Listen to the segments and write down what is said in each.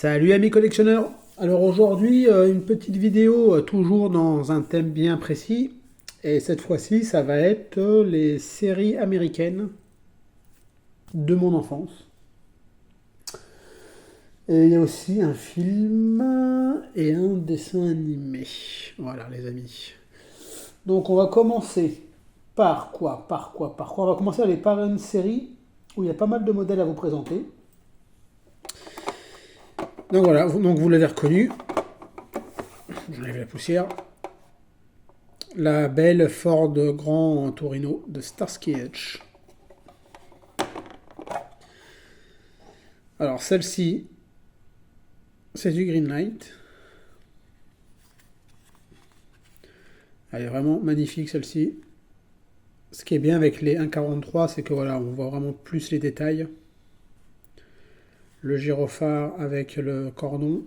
Salut amis collectionneurs. Alors aujourd'hui, une petite vidéo toujours dans un thème bien précis. Et cette fois-ci, ça va être les séries américaines de mon enfance. Et il y a aussi un film et un dessin animé. Voilà les amis. Donc on va commencer par quoi? On va commencer avec par une série où il y a pas mal de modèles à vous présenter. Donc voilà, vous l'avez reconnu. J'enlève la poussière. La belle Ford Grand Torino de Starsky Hutch. Alors celle-ci, c'est du Greenlight. Elle est vraiment magnifique celle-ci. Ce qui est bien avec les 1.43, c'est que voilà, on voit vraiment plus les détails. Le gyrophare avec le cordon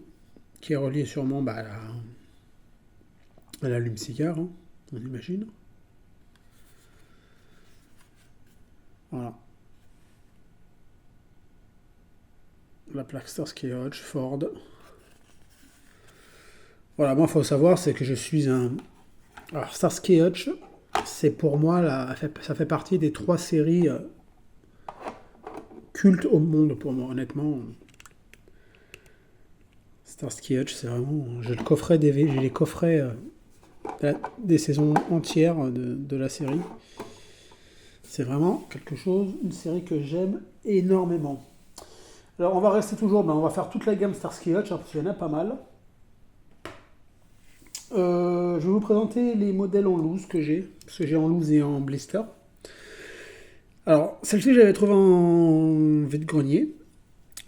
qui est relié sûrement à l'allume-cigare, hein, on imagine. Voilà. La plaque Starsky Hutch, Ford. Voilà, moi, il faut savoir, c'est que je suis un... Alors, Starsky Hutch, c'est pour moi, ça fait partie des 3 séries cultes au monde, pour moi, honnêtement. Starsky Hutch, c'est vraiment... J'ai les coffrets des saisons entières de la série. C'est vraiment quelque chose, une série que j'aime énormément. Alors, on va rester toujours, on va faire toute la gamme Starsky Hutch, hein, parce qu'il y en a pas mal. Je vais vous présenter les modèles en loose que j'ai, parce que j'ai en loose et en blister. Alors, celle-ci, j'avais trouvé en vide-grenier.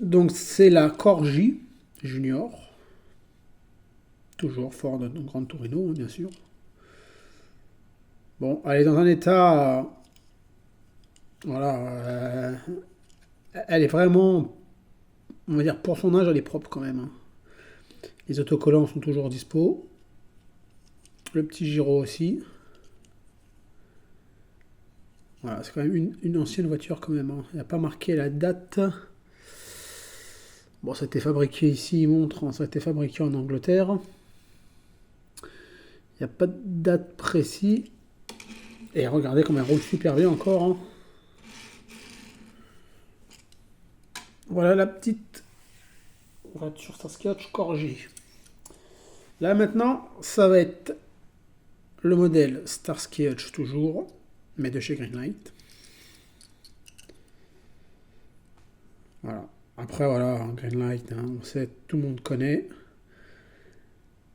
Donc, c'est la Corgi Junior. Toujours Ford Grand Torino, bien sûr. Bon, elle est dans un état... voilà. Elle est vraiment... On va dire, pour son âge, elle est propre quand même, hein. Les autocollants sont toujours dispo. Le petit gyro aussi. Voilà, c'est quand même une ancienne voiture quand même, hein. Il n'y a pas marqué la date. Bon, ça a été fabriqué ici, il montre, ça a été fabriqué en Angleterre. Il n'y a pas de date précise. Et regardez comme elle roule super bien encore, hein. Voilà la petite voiture Starsky Hutch Corgi. Là maintenant, ça va être le modèle Starsky Hutch toujours, mais de chez Greenlight. Voilà. Après voilà, Greenlight, hein, on sait, tout le monde connaît.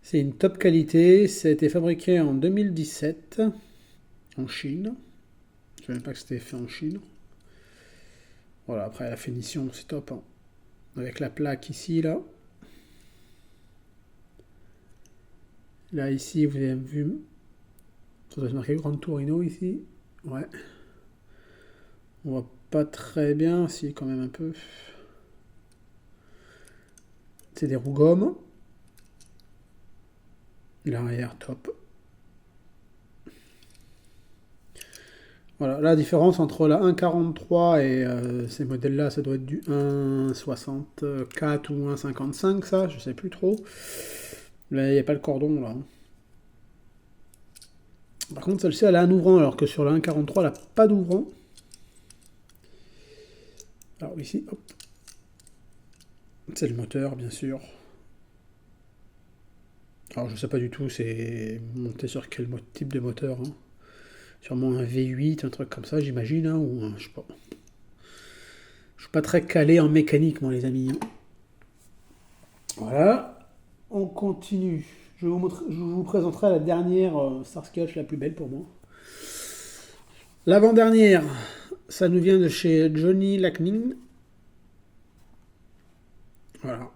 C'est une top qualité, ça a été fabriqué en 2017 en Chine. Je ne savais même pas que c'était fait en Chine. Voilà, après la finition, c'est top, hein. Avec la plaque ici, là. Là, ici, vous avez vu, ça doit se marquer Grand Torino ici. Ouais. On voit pas très bien, si quand même un peu. C'est des roues gomme. L'arrière, top. Voilà, la différence entre la 1.43 et ces modèles-là, ça doit être du 1.64 ou 1.55, ça, je sais plus trop. Là, il n'y a pas le cordon, là. Par contre, celle-ci, elle a un ouvrant, alors que sur la 1.43, elle n'a pas d'ouvrant. Alors ici, hop. C'est le moteur, bien sûr. Alors, je sais pas du tout, c'est monté sur quel type de moteur, hein. Sûrement un V8, un truc comme ça, j'imagine, hein, ou un, je sais pas. Je suis pas très calé en mécanique, moi, les amis. Voilà. On continue. Je vous présenterai la dernière Starsky Hutch, la plus belle pour moi. L'avant-dernière, ça nous vient de chez Johnny Lackning. Voilà.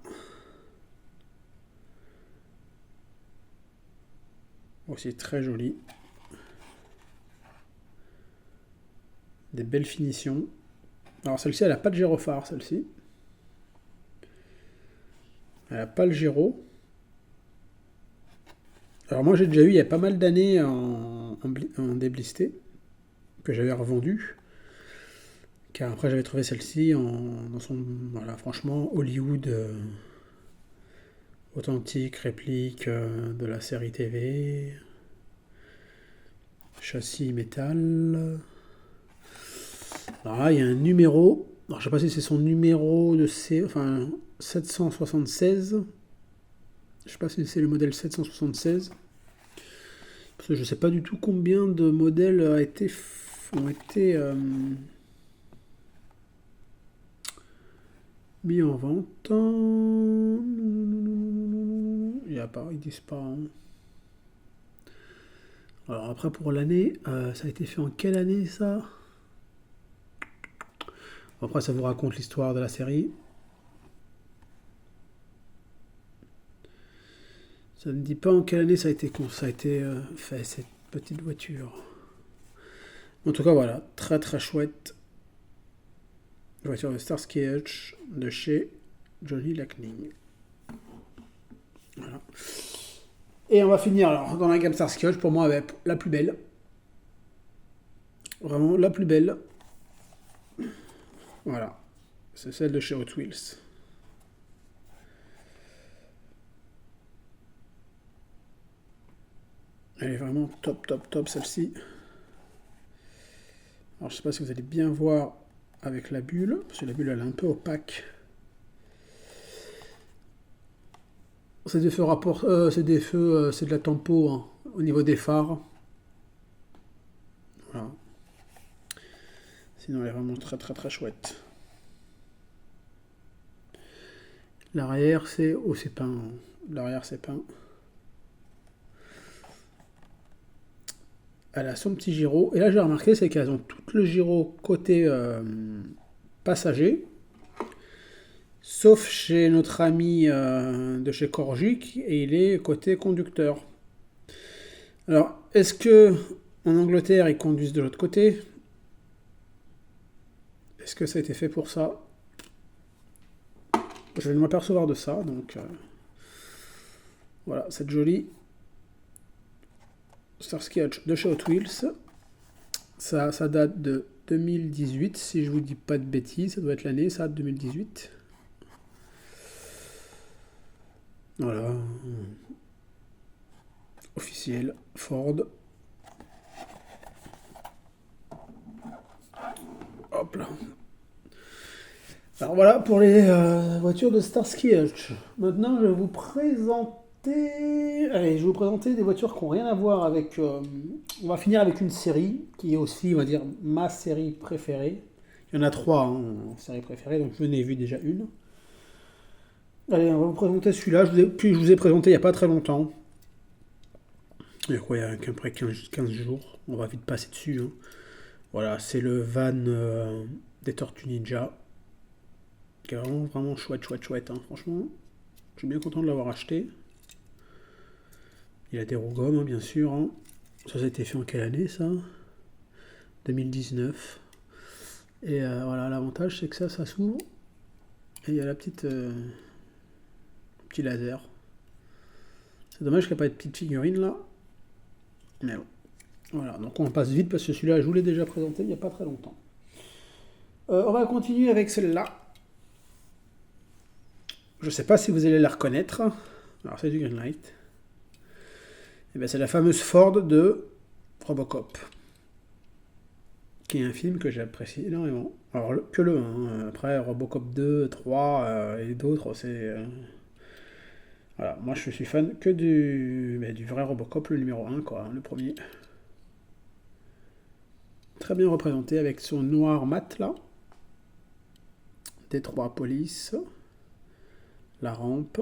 Aussi très joli. Des belles finitions. Alors celle-ci, elle n'a pas de gyrophare, celle-ci. Elle n'a pas le gyro. Alors moi j'ai déjà eu il y a pas mal d'années en déblisté, que j'avais revendu. Car après j'avais trouvé celle-ci dans son... Voilà, franchement, Hollywood Authentique, réplique de la série TV. Châssis métal. Alors là, il y a un numéro. Alors, je sais pas si c'est son numéro de enfin 776. Je sais pas si c'est le modèle 776. Parce que je sais pas du tout combien de modèles ont été mis en vente. Il n'y a pas, ils disent pas. Hein. Alors après pour l'année, ça a été fait en quelle année ça? Après ça vous raconte l'histoire de la série. Ça ne dit pas en quelle année ça a été fait cette petite voiture. En tout cas voilà, très très chouette. Voiture de Starsky Hutch de chez Johnny Lackning. Voilà. Et on va finir alors dans la gamme Starsky Hutch pour moi avec la plus belle. Vraiment la plus belle. Voilà. C'est celle de chez Hot Wheels. Elle est vraiment top, top, top celle-ci. Alors je sais pas si vous allez bien voir avec la bulle, parce que la bulle elle est un peu opaque. C'est des feux c'est des feux, c'est de la tempo hein, au niveau des phares. Voilà. Sinon elle est vraiment très très très chouette. L'arrière c'est c'est peint. L'arrière c'est peint. Elle a son petit gyro. Et là j'ai remarqué c'est qu'elles ont tout le gyro côté passager. Sauf chez notre ami de chez Corgic, et il est côté conducteur. Alors, est-ce que en Angleterre ils conduisent de l'autre côté? Est-ce que ça a été fait pour ça? Je vais m'apercevoir de ça, donc voilà, cette jolie Starsky Hutch de chez Hot Wheels. Ça date de 2018, si je vous dis pas de bêtises, ça doit être l'année, ça, 2018. Voilà. Officiel, Ford. Hop là. Alors voilà pour les voitures de Starsky Hutch. Maintenant, je vais vous présenter. Allez, je vais vous présenter des voitures qui n'ont rien à voir avec. On va finir avec une série qui est aussi, on va dire, ma série préférée. Il y en a trois en série préférée, donc je n'ai vu déjà une. Allez, on va vous présenter celui-là. Puis je vous ai présenté il n'y a pas très longtemps. Il y a quoi, il y a à peu près 15 jours. On va vite passer dessus. Hein. Voilà, c'est le van des Tortues Ninja. Qui est vraiment, vraiment chouette, chouette, chouette. Hein. Franchement, je suis bien content de l'avoir acheté. Il a des roues gommes, hein, bien sûr. Hein. Ça a été fait en quelle année, ça? 2019. Et voilà, l'avantage, c'est que ça s'ouvre. Et il y a la petite... petit laser. C'est dommage qu'il n'y ait pas de petite figurine, là. Mais bon. Voilà, donc on passe vite, parce que celui-là, je vous l'ai déjà présenté il n'y a pas très longtemps. On va continuer avec celle-là. Je ne sais pas si vous allez la reconnaître. Alors, c'est du Greenlight. Et bien, c'est la fameuse Ford de Robocop. Qui est un film que j'apprécie énormément. Alors, que le 1. Après, Robocop 2, 3 et d'autres, c'est... Voilà, moi je suis fan que du vrai Robocop, le numéro 1, quoi, le premier. Très bien représenté avec son noir mat, là. Détroit police. La rampe.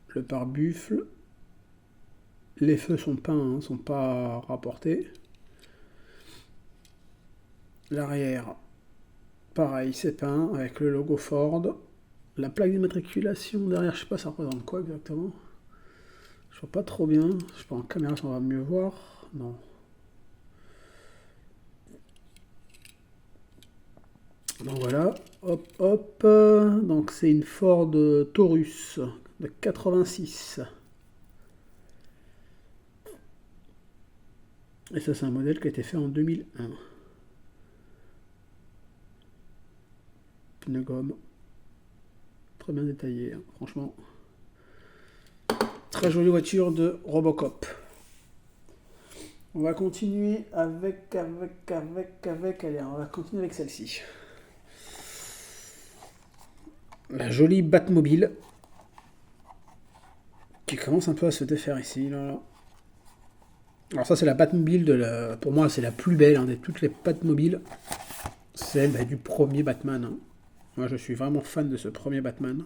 Le pare-buffle. Les feux sont peints, hein, sont pas rapportés. L'arrière, pareil, c'est peint avec le logo Ford. La plaque d'immatriculation derrière, je sais pas ça représente quoi exactement. Je vois pas trop bien. Je sais pas en caméra ça on va mieux voir. Non. Donc voilà, hop hop. Donc c'est une Ford Taurus de 86. Et ça c'est un modèle qui a été fait en 2001. Pneu gomme. Très bien détaillé, hein, franchement. Très jolie voiture de Robocop. On va continuer avec, allez, on va continuer avec celle-ci. La jolie Batmobile qui commence un peu à se défaire ici. Là. Alors ça c'est la Batmobile pour moi c'est la plus belle de toutes les Batmobiles. C'est du premier Batman. Hein. Moi je suis vraiment fan de ce premier Batman.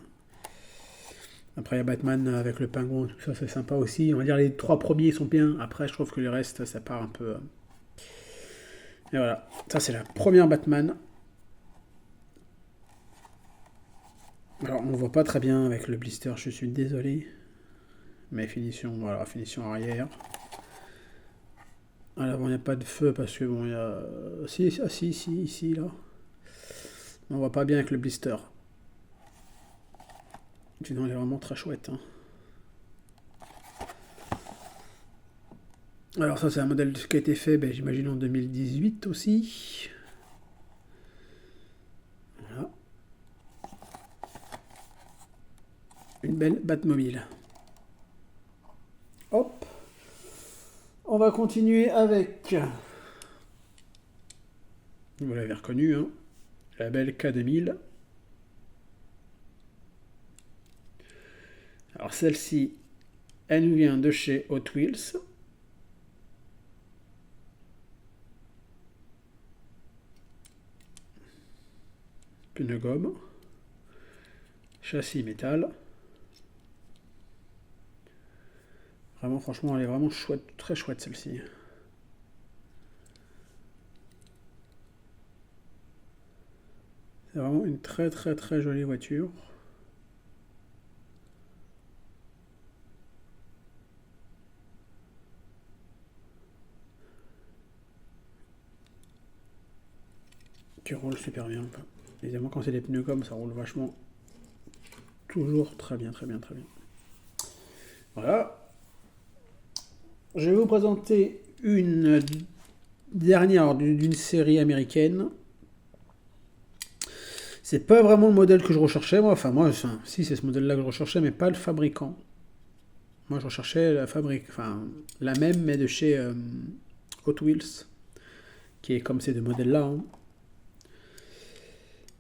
Après il y a Batman avec le pingouin, tout ça c'est sympa aussi. On va dire les 3 premiers sont bien. Après je trouve que les restes ça part un peu. Et voilà, ça c'est la première Batman. Alors on ne voit pas très bien avec le blister, je suis désolé. Mais finition, voilà, finition arrière. À l'avant, il n'y a pas de feu parce que bon, il y a. Si, ici, là. On voit pas bien avec le blister. Sinon, elle est vraiment très chouette. Hein. Alors, ça, c'est un modèle qui a été fait, j'imagine, en 2018 aussi. Voilà. Une belle Batmobile. Hop. On va continuer avec, vous l'avez reconnu, hein, la belle K2000. Alors celle-ci, elle nous vient de chez Hot Wheels. Pneu gomme. Châssis métal. Vraiment, franchement, elle est vraiment chouette, très chouette celle-ci. C'est vraiment une très très très jolie voiture. Qui roule super bien. Évidemment, quand c'est des pneus comme ça roule vachement. Toujours très bien, très bien, très bien. Voilà. Je vais vous présenter une dernière d'une série américaine. C'est pas vraiment le modèle que je recherchais, moi. Si c'est ce modèle-là que je recherchais, mais pas le fabricant. Moi, je recherchais la même, mais de chez Hot Wheels, qui est comme ces deux modèles-là. Hein.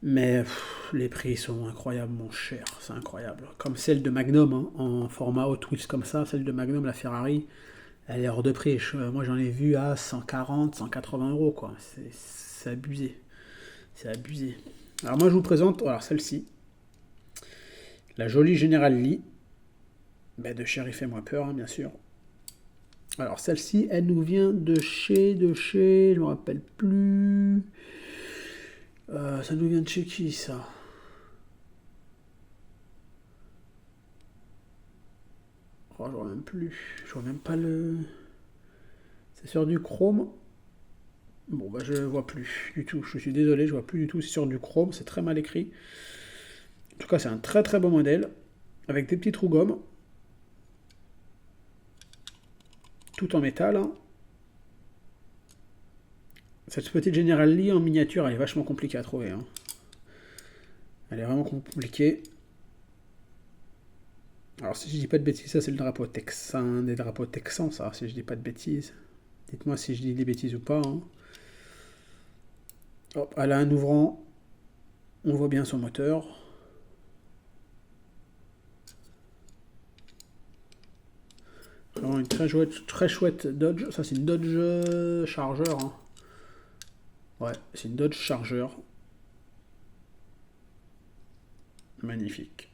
Mais les prix sont incroyablement chers, c'est incroyable. Comme celle de Magnum, hein, en format Hot Wheels comme ça, celle de Magnum, la Ferrari, elle est hors de prix. Moi, j'en ai vu à 140, 180 euros, quoi. C'est abusé. C'est abusé. Alors, moi, je vous présente celle-ci. La jolie General Lee. De chez Fais-moi peur, hein, bien sûr. Alors, celle-ci, elle nous vient de chez, je me rappelle plus. Ça nous vient de chez qui, ça? Je vois même plus. Je vois même pas le... C'est sur du chrome. Bon, je vois plus du tout. Je suis désolé, je vois plus du tout. C'est sur du chrome, c'est très mal écrit. En tout cas, c'est un très très bon modèle. Avec des petits trous gomme. Tout en métal. Hein. Cette petite General Lee en miniature, elle est vachement compliquée à trouver. Hein. Elle est vraiment compliquée. Alors, si je dis pas de bêtises, ça c'est le drapeau texan, des drapeaux texans, ça, si je dis pas de bêtises. Dites-moi si je dis des bêtises ou pas. Hein. Hop, elle a un ouvrant. On voit bien son moteur. Vraiment une très chouette Dodge. Ça, c'est une Dodge Charger. Hein. Ouais, c'est une Dodge Charger. Magnifique.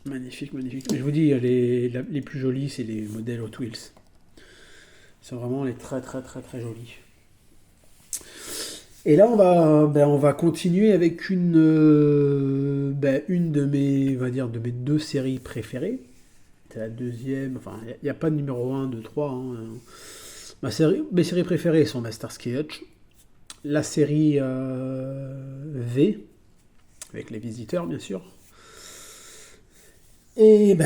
Magnifique, magnifique. Mais je vous dis, les plus jolies, c'est les modèles Hot Wheels. Ils sont vraiment les très très très très jolis. Et là, on va continuer avec une de mes, de mes 2 séries préférées. C'est la deuxième. Enfin, il n'y a pas de numéro 1, 2, 3. Hein. Mes séries préférées sont Starsky Hutch, la série V, avec les visiteurs, bien sûr. Et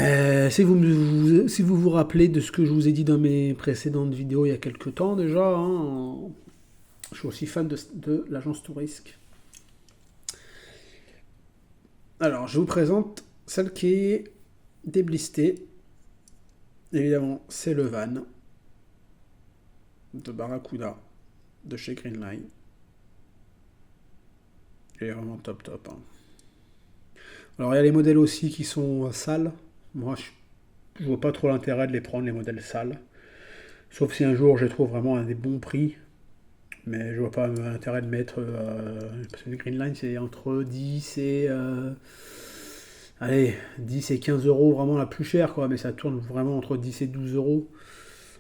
si vous vous rappelez de ce que je vous ai dit dans mes précédentes vidéos il y a quelques temps déjà, hein, je suis aussi fan de l'agence Tourisque. Alors, je vous présente celle qui est déblisté. Évidemment, c'est le van de Barracuda de chez Greenline. Il est vraiment top top. Hein. Alors il y a les modèles aussi qui sont sales. Moi je vois pas trop l'intérêt de les prendre les modèles sales. Sauf si un jour je les trouve vraiment à des bons prix. Mais je vois pas l'intérêt de mettre. Parce que le Greenline c'est entre 10 et. Allez, 10 et 15 euros vraiment la plus chère quoi. Mais ça tourne vraiment entre 10 et 12 euros.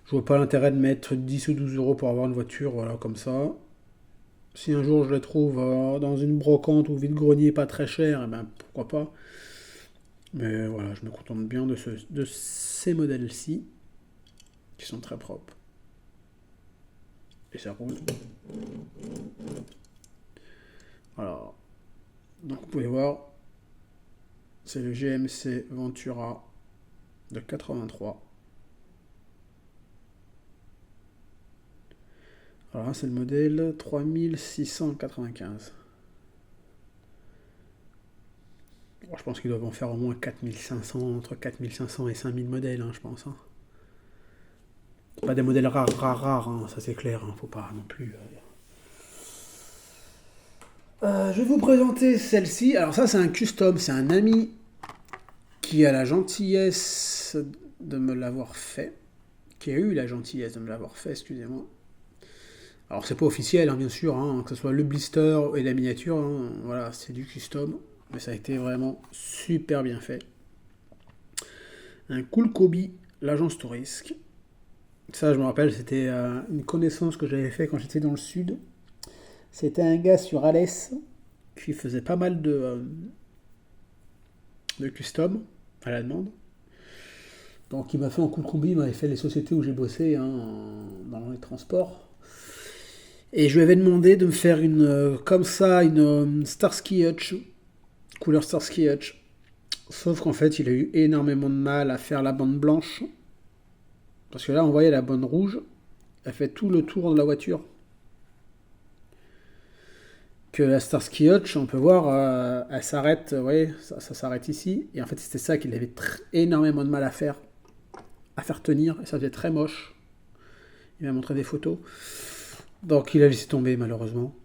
Je vois pas l'intérêt de mettre 10 ou 12 euros pour avoir une voiture voilà, comme ça. Si un jour je les trouve dans une brocante ou vide-grenier pas très cher, eh ben pourquoi pas. Mais voilà, je me contente bien de ces modèles-ci, qui sont très propres. Et ça roule. Voilà. Donc vous pouvez voir, c'est le GMC Ventura de 83. Voilà, c'est le modèle 3695. Bon, je pense qu'ils doivent en faire au moins 4500, entre 4500 et 5000 modèles, hein, je pense. Hein. Pas des modèles rares, hein, ça c'est clair, hein, faut pas non plus. Je vais vous présenter celle-ci. Alors ça c'est un custom, c'est un ami qui a la gentillesse de me l'avoir fait. Qui a eu la gentillesse de me l'avoir fait, excusez-moi. Alors c'est pas officiel, hein, bien sûr, hein, que ce soit le blister et la miniature, hein, voilà, c'est du custom. Mais ça a été vraiment super bien fait. Un Cool Kobe, l'agence Tourisque. Ça, je me rappelle, c'était une connaissance que j'avais fait quand j'étais dans le sud. C'était un gars sur Alès qui faisait pas mal de custom à la demande. Donc il m'a fait en Cool Combi, il m'avait fait les sociétés où j'ai bossé hein, dans les transports. Et je lui avais demandé de me faire une comme ça, une Starsky Hutch, couleur Starsky Hutch. Sauf qu'en fait, il a eu énormément de mal à faire la bande blanche. Parce que là, on voyait la bande rouge, elle fait tout le tour de la voiture. Que la Starsky Hutch, on peut voir, elle s'arrête, vous voyez, ça s'arrête ici. Et en fait, c'était ça qu'il avait énormément de mal à faire tenir. Et ça faisait très moche. Il m'a montré des photos. Donc il a laissé tomber malheureusement.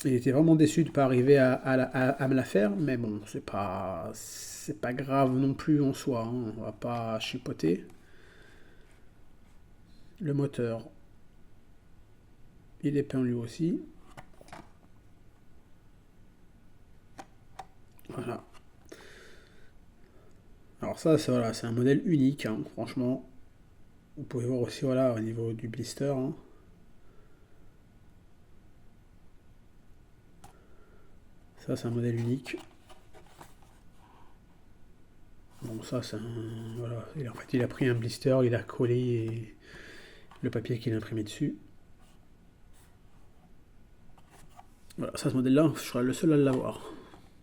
Il était vraiment déçu de ne pas arriver à me la faire, mais bon, c'est pas grave non plus en soi, hein. On va pas chipoter. Le moteur, il est peint lui aussi. Voilà. Alors ça, c'est voilà, un modèle unique, hein, franchement. Vous pouvez voir aussi voilà, au niveau du blister. Hein. Ça, c'est un modèle unique. Bon, ça, c'est un. Voilà. En fait, il a pris un blister, il a collé le papier qu'il a imprimé dessus. Voilà, ça, ce modèle-là, je serai le seul à l'avoir.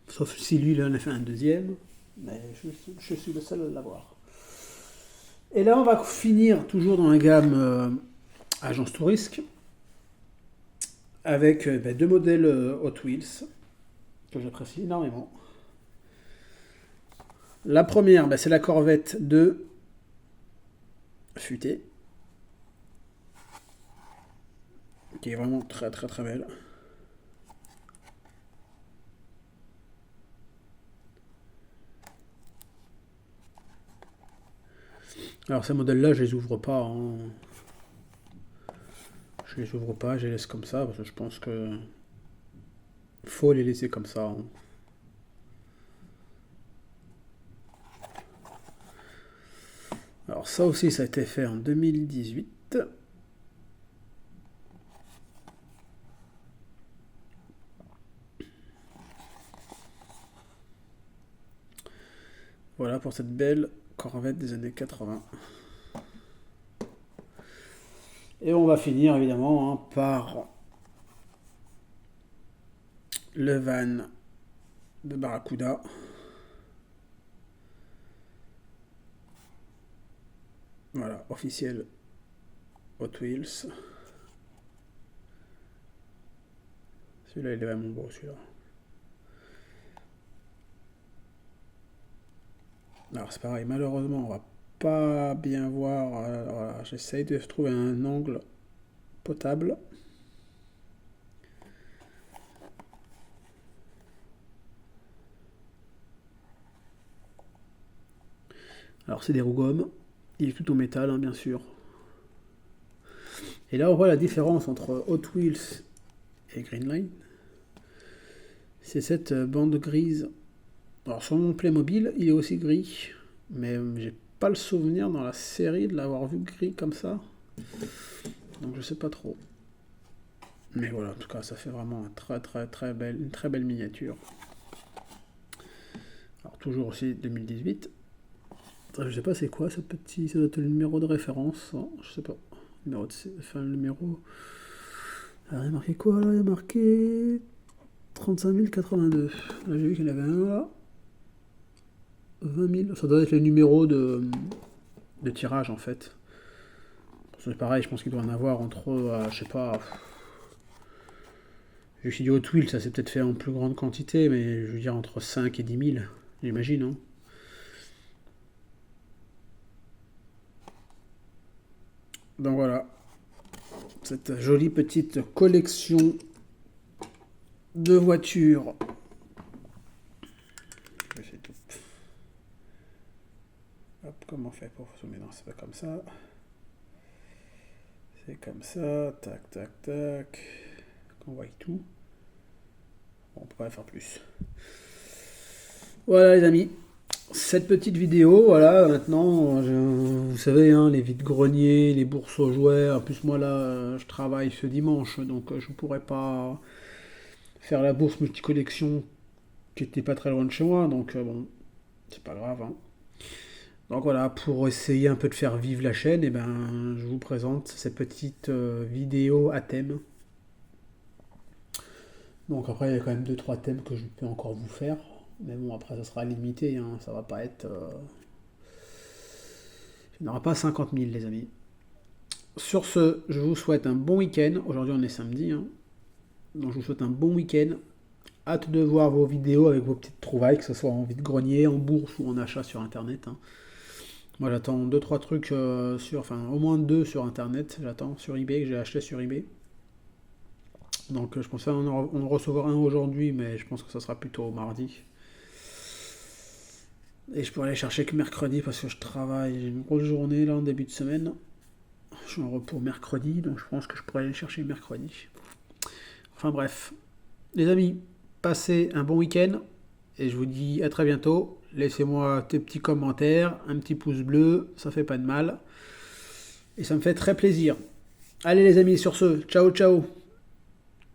Sauf si lui, il en a fait un deuxième. Mais je suis le seul à l'avoir. Et là, on va finir toujours dans la gamme Agence Tourisque avec deux modèles Hot Wheels que j'apprécie énormément. La première, c'est la Corvette 2 futée qui est vraiment très très très belle. Alors ces modèles-là, je les ouvre pas. Hein. Je les ouvre pas, je les laisse comme ça parce que je pense que faut les laisser comme ça. Hein. Alors ça aussi, ça a été fait en 2018. Voilà pour cette belle Corvette des années 80. Et on va finir évidemment hein, par le van de Barracuda. Voilà, officiel Hot Wheels. Celui-là, il est vraiment beau, celui-là. Alors c'est pareil, malheureusement, on va pas bien voir. Voilà, j'essaye de trouver un angle potable. Alors c'est des roues gommes, il est tout en métal, hein, bien sûr. Et là on voit la différence entre Hot Wheels et Greenline. C'est cette bande grise. Alors sur mon Playmobil, il est aussi gris, mais j'ai pas le souvenir dans la série de l'avoir vu gris comme ça. Donc je sais pas trop. Mais voilà, en tout cas, ça fait vraiment une très belle miniature. Alors toujours aussi 2018. Je sais pas c'est quoi ce petit, ça doit être le numéro de référence, hein, je sais pas. Numéro de, enfin le numéro. Alors il y a marqué quoi là? Il y a marqué 35 082. Là j'ai vu qu'il y en avait un là. 20 000. Ça doit être le numéro de tirage en fait. C'est pareil, je pense qu'il doit en avoir entre, je sais pas. Je suis dit Hot Wheels, ça s'est peut-être fait en plus grande quantité, mais je veux dire entre 5 et 10 000, j'imagine. Hein. Donc voilà, cette jolie petite collection de voitures. Je fais tout. Hop, comment on fait pour zoomer? Non, c'est pas comme ça. C'est comme ça, tac, tac, tac. On voit tout. Bon, on peut pas faire plus. Voilà les amis, cette petite vidéo, voilà, maintenant, vous savez, hein, les vides-greniers, les bourses aux jouets, en plus moi là, je travaille ce dimanche, donc je ne pourrais pas faire la bourse multi-collection qui était pas très loin de chez moi, donc bon, c'est pas grave. Hein. Donc voilà, pour essayer un peu de faire vivre la chaîne, et ben, je vous présente cette petite vidéo à thème. Donc après, il y a quand même 2-3 thèmes que je peux encore vous faire. Mais bon, après, ça sera limité. Hein, ça va pas être... Il n'y aura pas 50 000, les amis. Sur ce, je vous souhaite un bon week-end. Aujourd'hui, on est samedi. Hein. Donc, je vous souhaite un bon week-end. Hâte de voir vos vidéos avec vos petites trouvailles, que ce soit en vide-grenier, en bourse ou en achat sur Internet. Hein. Moi, j'attends 2-3 trucs enfin, au moins 2 sur Internet. J'attends sur eBay, que j'ai acheté sur eBay. Donc, je pensais en recevoir un aujourd'hui, mais je pense que ça sera plutôt mardi. Et je pourrais aller chercher que mercredi parce que je travaille. J'ai une grosse journée là en début de semaine. Je suis en repos mercredi, donc je pense que je pourrais aller chercher mercredi. Enfin bref. Les amis, passez un bon week-end. Et je vous dis à très bientôt. Laissez-moi tes petits commentaires, un petit pouce bleu, ça fait pas de mal. Et ça me fait très plaisir. Allez les amis, sur ce, ciao ciao.